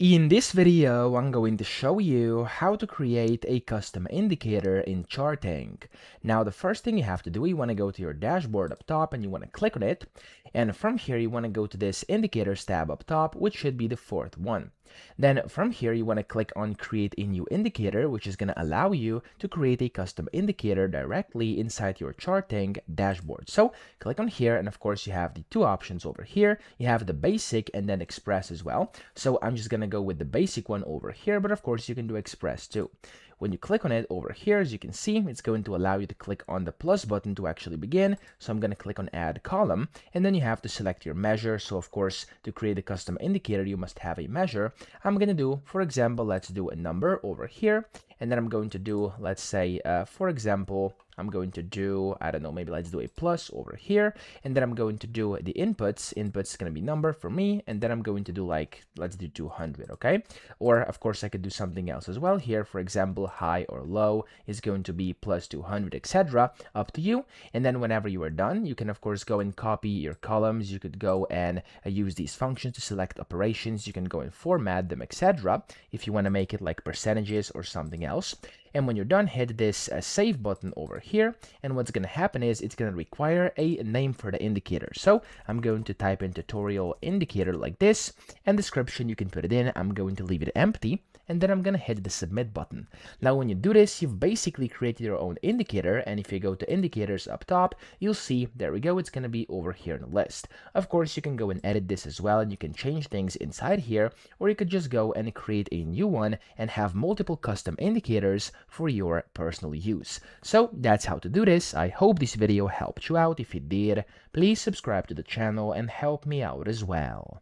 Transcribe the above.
In this video, I'm going to show you how to create a custom indicator in Chartink. Now, the first thing you have to do, you want to go to your dashboard up top and you want to click on it. And from here, you want to go to this indicators tab up top, which should be the fourth one. Then from here, you want to click on create a new indicator, which is going to allow you to create a custom indicator directly inside your Chartink dashboard. So click on here, and of course, you have the two options over here. You have the basic and then express as well. So I'm just going to go with the basic one over here, but of course, you can do express too. When you click on it over here, as you can see, it's going to allow you to click on the plus button to actually begin. So I'm going to click on add column, and then you have to select your measure. So of course, to create a custom indicator, you must have a measure. I'm going to do, for example, let's do a number over here, and then I'm going to do, let's say, for example, I'm going to do, I don't know, maybe let's do a plus over here, and then I'm going to do the inputs. Inputs is going to be number for me, and then I'm going to do like, let's do 200, okay? Or of course I could do something else as well here. For example, high or low is going to be plus 200, etc. Up to you. And then whenever you are done, you can of course go and copy your columns. You could go and use these functions to select operations. You can go and format them, etc. if you want to make it like percentages or something else. And when you're done, hit this save button over here. And what's going to happen is it's going to require a name for the indicator. So I'm going to type in tutorial indicator like this, and description, you can put it in. I'm going to leave it empty, and then I'm going to hit the submit button. Now, when you do this, you've basically created your own indicator. And if you go to indicators up top, you'll see, there we go, it's going to be over here in the list. Of course, you can go and edit this as well, and you can change things inside here, or you could just go and create a new one and have multiple custom indicators for your personal use. So that's how to do this. I hope this video helped you out. If it did, please subscribe to the channel and help me out as well.